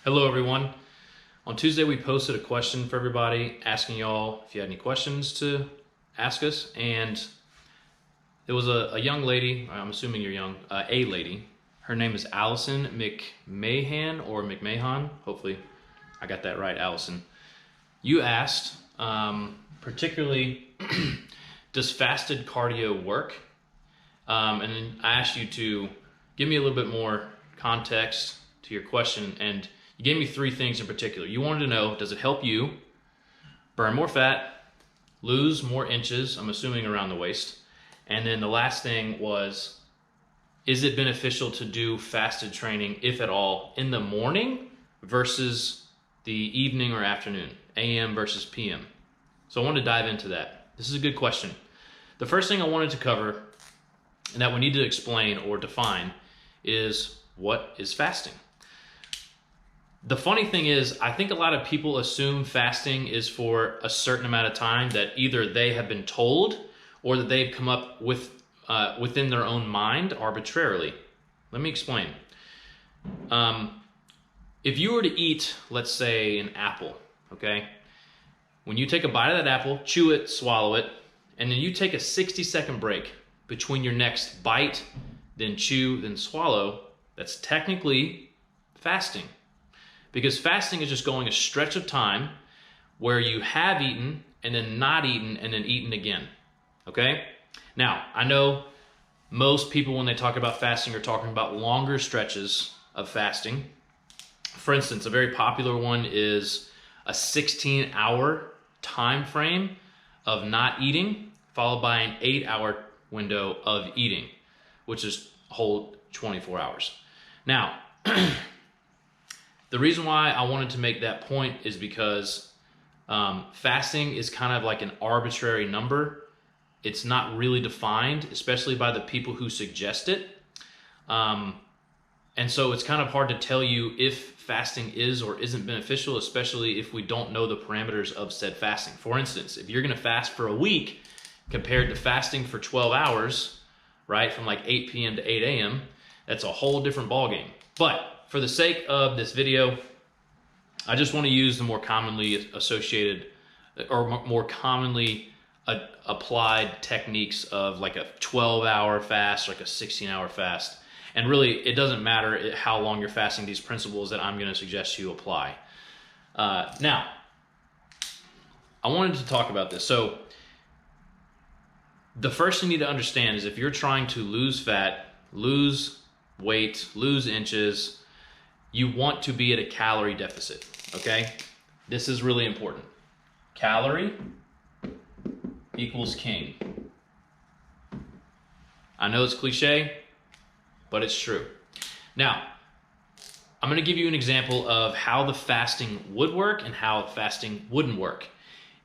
Hello everyone. On Tuesday we posted a question for everybody asking y'all if you had any questions to ask us, and it was a young lady, I'm assuming you're young, a lady. Her name is Allison McMahon or McMahon. Hopefully I got that right, Allison. You asked particularly does fasted cardio work? And then I asked you to give me a little bit more context to your question, and you gave me three things in particular. You wanted to know, does it help you burn more fat, lose more inches, I'm assuming around the waist, and then the last thing was, is it beneficial to do fasted training, if at all, in the morning versus the evening or afternoon, AM versus PM? So I wanted to dive into that. This is a good question. The first thing I wanted to cover, and that we need to explain or define, is what is fasting? The funny thing is, I think a lot of people assume fasting is for a certain amount of time that either they have been told or that they've come up with within their own mind arbitrarily. Let me explain. If you were to eat, let's say, an apple, okay? When you take a bite of that apple, chew it, swallow it, and then you take a 60-second break between your next bite, then chew, then swallow, that's technically fasting. Because fasting is just going a stretch of time where you have eaten and then not eaten and then eaten again, okay? Now, I know most people when they talk about fasting are talking about longer stretches of fasting. For instance, a very popular one is a 16-hour time frame of not eating followed by an 8-hour window of eating, which is a whole 24 hours. Now, the reason why I wanted to make that point is because fasting is kind of like an arbitrary number. It's not really defined, especially by the people who suggest it. And so it's kind of hard to tell you if fasting is or isn't beneficial, especially if we don't know the parameters of said fasting. For instance, if you're gonna fast for a week compared to fasting for 12 hours, right, from like 8 p.m. to 8 a.m., that's a whole different ballgame. But for the sake of this video, I just want to use the more commonly associated or more commonly applied techniques of like a 12-hour fast, like a 16-hour fast. And really, it doesn't matter how long you're fasting, these principles that I'm going to suggest you apply. Now, I wanted to talk about this. So the first thing you need to understand is if you're trying to lose fat, lose weight, lose inches, you want to be at a calorie deficit, okay? This is really important. Calorie equals king. I know it's cliche, but it's true. Now, I'm gonna give you an example of how the fasting would work and how fasting wouldn't work.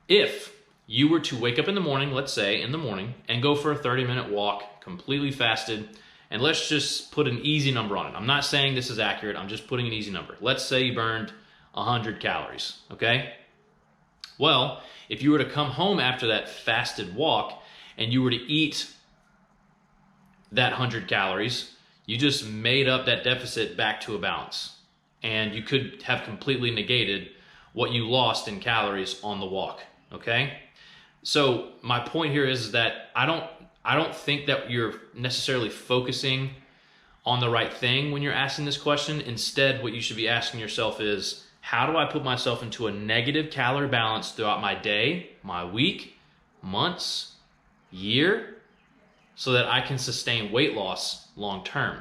If you were to wake up in the morning, let's say in the morning, and go for a 30-minute walk, completely fasted, and let's just put an easy number on it. I'm not saying this is accurate, I'm just putting an easy number. Let's say you burned 100 calories, okay? Well, if you were to come home after that fasted walk and you were to eat that 100 calories, you just made up that deficit back to a balance. And you could have completely negated what you lost in calories on the walk, okay? So my point here is that I don't think that you're necessarily focusing on the right thing when you're asking this question. Instead, what you should be asking yourself is, how do I put myself into a negative calorie balance throughout my day, my week, months, year, so that I can sustain weight loss long term,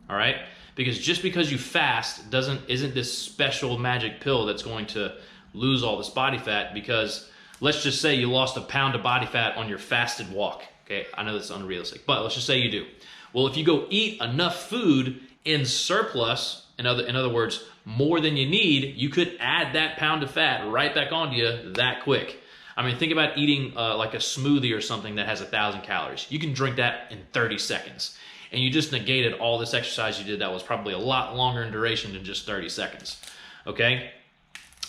all right? Because just because you fast isn't this special magic pill that's going to lose all this body fat, because let's just say you lost a pound of body fat on your fasted walk. Okay, I know that's unrealistic, but let's just say you do. Well, if you go eat enough food in surplus, in other words, more than you need, you could add that pound of fat right back onto you that quick. I mean, think about eating like a smoothie or something that has 1,000 calories. You can drink that in 30 seconds. And you just negated all this exercise you did that was probably a lot longer in duration than just 30 seconds, okay?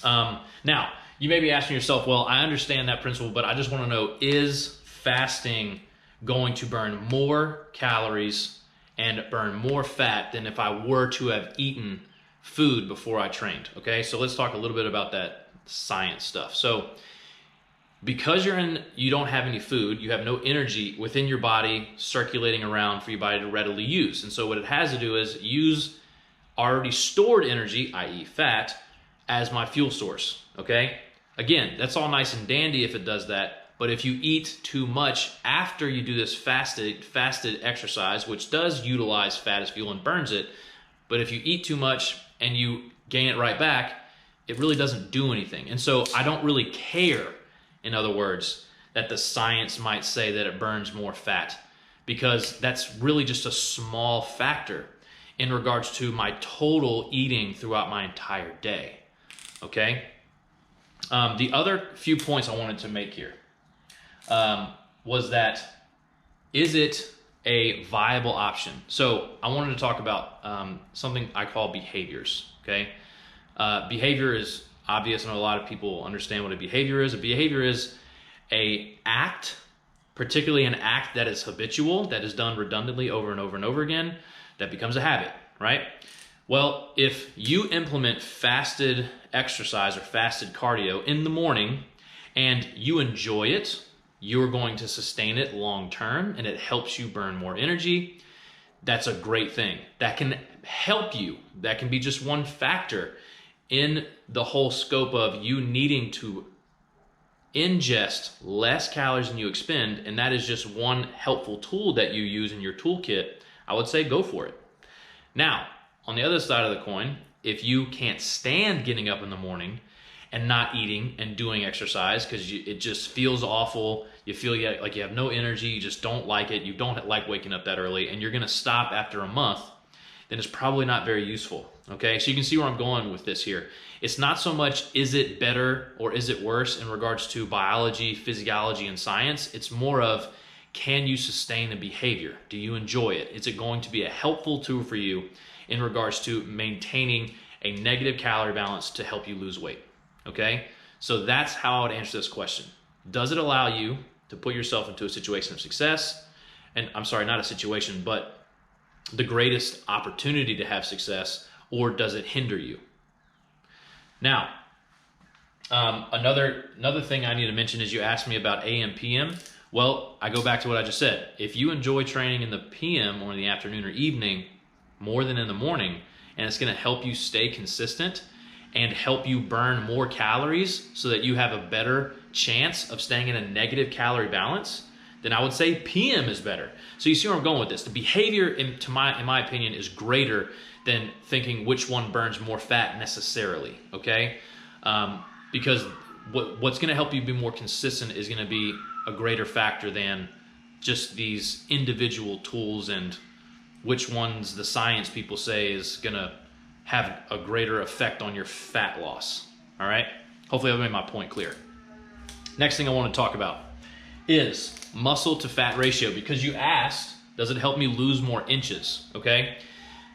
Now, you may be asking yourself, well, I understand that principle, but I just want to know, is fasting going to burn more calories and burn more fat than if I were to have eaten food before I trained. Okay, so let's talk a little bit about that science stuff. So because you don't have any food, you have no energy within your body circulating around for your body to readily use. And so what it has to do is use already stored energy, i.e. fat, as my fuel source, okay? Again, that's all nice and dandy if it does that, but if you eat too much after you do this fasted exercise, which does utilize fat as fuel and burns it, but if you eat too much and you gain it right back, it really doesn't do anything. And so I don't really care, in other words, that the science might say that it burns more fat, because that's really just a small factor in regards to my total eating throughout my entire day, okay? The other few points I wanted to make here was that, is it a viable option? So I wanted to talk about something I call behaviors, okay? Behavior is obvious, and a lot of people understand what a behavior is. A behavior is an act, particularly an act that is habitual, that is done redundantly over and over and over again, that becomes a habit, right? Well, if you implement fasted exercise or fasted cardio in the morning and you enjoy it, you're going to sustain it long term and it helps you burn more energy, that's a great thing. That can help you. That can be just one factor in the whole scope of you needing to ingest less calories than you expend, and that is just one helpful tool that you use in your toolkit. I would say go for it. Now, on the other side of the coin, if you can't stand getting up in the morning and not eating and doing exercise because it just feels awful, you feel like you have no energy, you just don't like it, you don't like waking up that early, and you're gonna stop after a month, then it's probably not very useful, okay? So you can see where I'm going with this here. It's not so much is it better or is it worse in regards to biology, physiology, and science. It's more of, can you sustain the behavior? Do you enjoy it? Is it going to be a helpful tool for you in regards to maintaining a negative calorie balance to help you lose weight, okay? So that's how I would answer this question. Does it allow you to put yourself into a situation of success? And I'm sorry, not a situation, but the greatest opportunity to have success, or does it hinder you? Now, another thing I need to mention is you asked me about AMPM. Well, I go back to what I just said. If you enjoy training in the PM or in the afternoon or evening more than in the morning, and it's going to help you stay consistent and help you burn more calories so that you have a better chance of staying in a negative calorie balance, then I would say PM is better. So you see where I'm going with this. The behavior, in my opinion, is greater than thinking which one burns more fat necessarily, okay? Because what's going to help you be more consistent is going to be a greater factor than just these individual tools and which ones the science people say is going to have a greater effect on your fat loss, all right? Hopefully I've made my point clear. Next thing I want to talk about is muscle to fat ratio, because you asked, does it help me lose more inches, okay?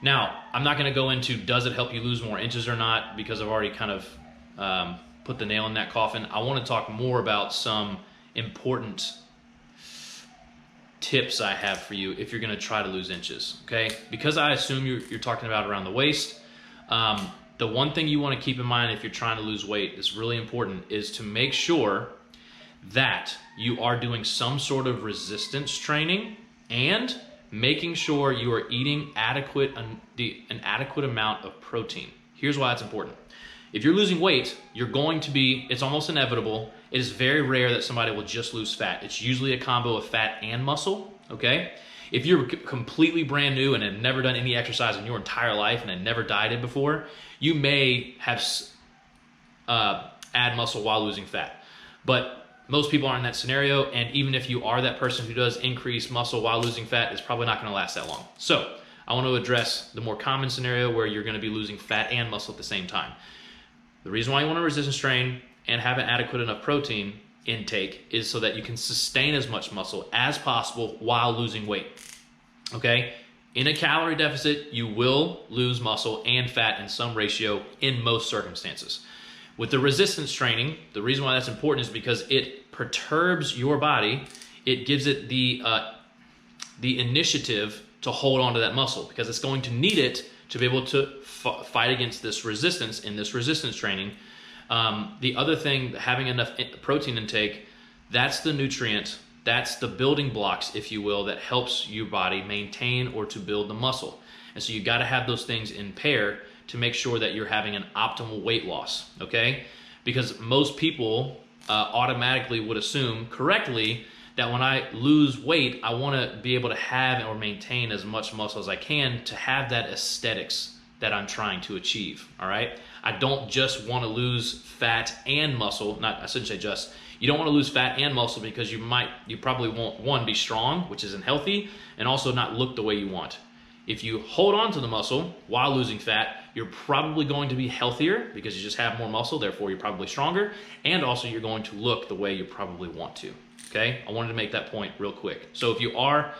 Now, I'm not going to go into does it help you lose more inches or not, because I've already kind of put the nail in that coffin. I want to talk more about some important tips I have for you if you're going to try to lose inches, okay? Because I assume you're talking about around the waist. The one thing you want to keep in mind if you're trying to lose weight is really important, is to make sure that you are doing some sort of resistance training and making sure you are eating an adequate amount of protein. Here's why it's important. If you're losing weight, it's almost inevitable. It is very rare that somebody will just lose fat. It's usually a combo of fat and muscle, okay? If you're completely brand new and have never done any exercise in your entire life and have never dieted before, you may have add muscle while losing fat. But most people aren't in that scenario, and even if you are that person who does increase muscle while losing fat, it's probably not going to last that long. So I want to address the more common scenario where you're going to be losing fat and muscle at the same time. The reason why you want to resistance train and have an adequate enough protein intake is so that you can sustain as much muscle as possible while losing weight, okay? In a calorie deficit, you will lose muscle and fat in some ratio in most circumstances. With the resistance training, the reason why that's important is because it perturbs your body. It gives it the initiative to hold on to that muscle, because it's going to need it to be able to fight against this resistance in this resistance training. The other thing, having enough protein intake, that's the nutrient, that's the building blocks, if you will, that helps your body maintain or to build the muscle. And so you got to have those things in pair to make sure that you're having an optimal weight loss, okay? Because most people automatically would assume correctly that when I lose weight, I want to be able to have or maintain as much muscle as I can to have that aesthetics that I'm trying to achieve, all right? I don't just want to lose fat and muscle, I shouldn't say just, you don't want to lose fat and muscle because you probably won't, one, be strong, which isn't healthy, and also not look the way you want. If you hold on to the muscle while losing fat, you're probably going to be healthier because you just have more muscle, therefore you're probably stronger, and also you're going to look the way you probably want to, okay? I wanted to make that point real quick. So if you are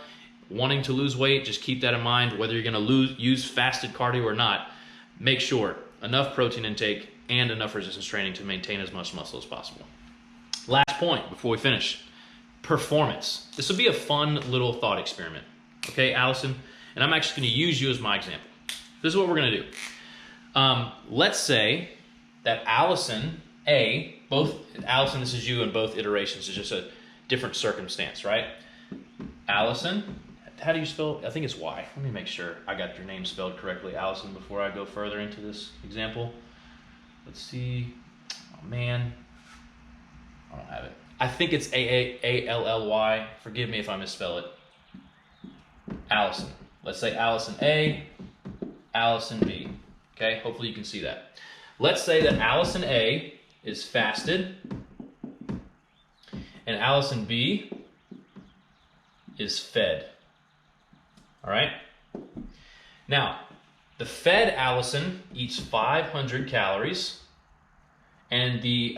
wanting to lose weight, just keep that in mind, whether you're gonna use fasted cardio or not, make sure enough protein intake and enough resistance training to maintain as much muscle as possible. Last point before we finish, performance. This will be a fun little thought experiment, okay, Allison? And I'm actually gonna use you as my example. This is what we're gonna do. Let's say that Allison A, Allison, this is you in both iterations, it's just a different circumstance, right? Allison, how do you spell, I think it's Y. Let me make sure I got your name spelled correctly, Allison, before I go further into this example. Let's see, oh man, I don't have it. I think it's A-L-L-Y, forgive me if I misspell it. Allison. Let's say Allison A, Allison B. Okay, hopefully you can see that. Let's say that Allison A is fasted and Allison B is fed. All right? Now, the fed Allison eats 500 calories and the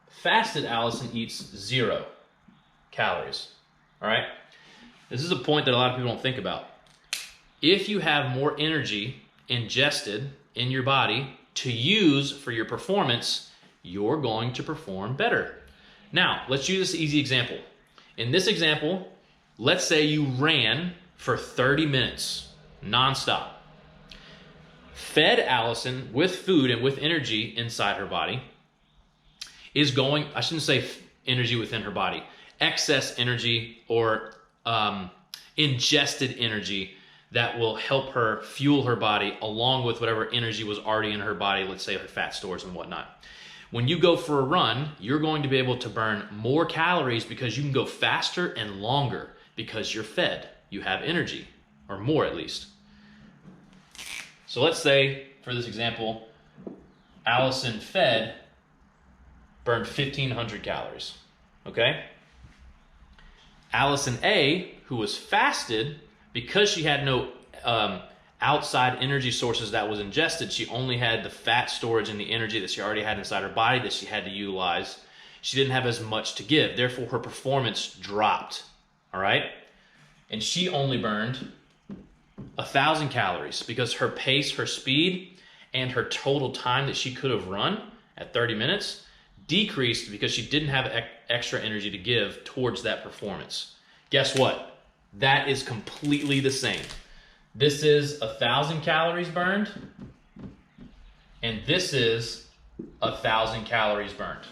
fasted Allison eats 0 calories. All right? This is a point that a lot of people don't think about. If you have more energy ingested in your body to use for your performance, you're going to perform better. Now, let's use this easy example. In this example, let's say you ran for 30 minutes nonstop. Fed Allison with food and with energy inside her body is going, I shouldn't say energy within her body, excess energy or ingested energy that will help her fuel her body along with whatever energy was already in her body, let's say her fat stores and whatnot. When you go for a run, you're going to be able to burn more calories because you can go faster and longer because you're fed. You have energy, or more at least. So let's say, for this example, Allison fed burned 1,500 calories, okay? Allison A, who was fasted, because she had no outside energy sources that was ingested, she only had the fat storage and the energy that she already had inside her body that she had to utilize. She didn't have as much to give. Therefore, her performance dropped, all right? And she only burned 1,000 calories because her pace, her speed, and her total time that she could have run at 30 minutes decreased because she didn't have extra energy to give towards that performance. Guess what? That is completely the same. This is 1,000 calories burned, and this is 1,000 calories burned.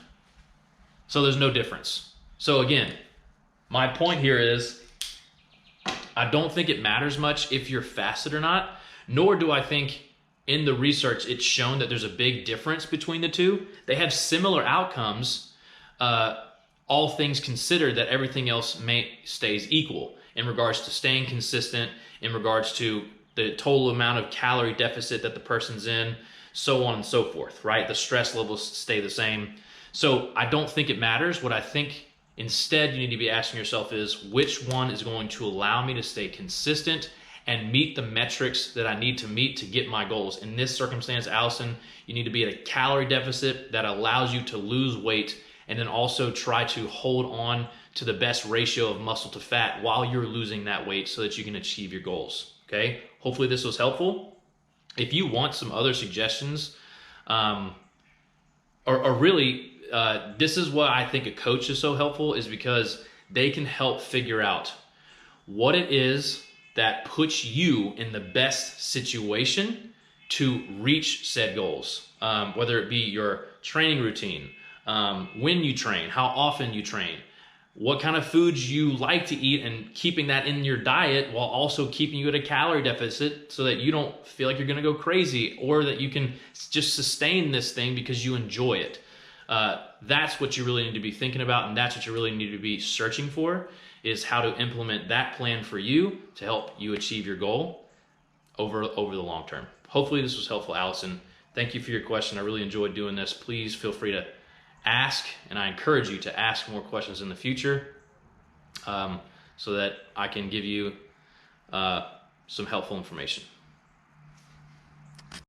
So there's no difference. So again, my point here is, I don't think it matters much if you're fasted or not, nor do I think in the research it's shown that there's a big difference between the two. They have similar outcomes, all things considered, that everything else stays equal in regards to staying consistent, in regards to the total amount of calorie deficit that the person's in, so on and so forth, right? The stress levels stay the same. So I don't think it matters. What I think instead you need to be asking yourself is, which one is going to allow me to stay consistent and meet the metrics that I need to meet to get my goals? In this circumstance, Allison, you need to be at a calorie deficit that allows you to lose weight and then also try to hold on to the best ratio of muscle to fat while you're losing that weight so that you can achieve your goals, okay? Hopefully this was helpful. If you want some other suggestions, this is why I think a coach is so helpful, is because they can help figure out what it is that puts you in the best situation to reach said goals. Whether it be your training routine, when you train, how often you train, what kind of foods you like to eat, and keeping that in your diet while also keeping you at a calorie deficit so that you don't feel like you're going to go crazy, or that you can just sustain this thing because you enjoy it. That's what you really need to be thinking about, and that's what you really need to be searching for, is how to implement that plan for you to help you achieve your goal over the long term. Hopefully this was helpful, Allison. Thank you for your question. I really enjoyed doing this. Please feel free to ask, and I encourage you to ask more questions in the future, so that I can give you some helpful information.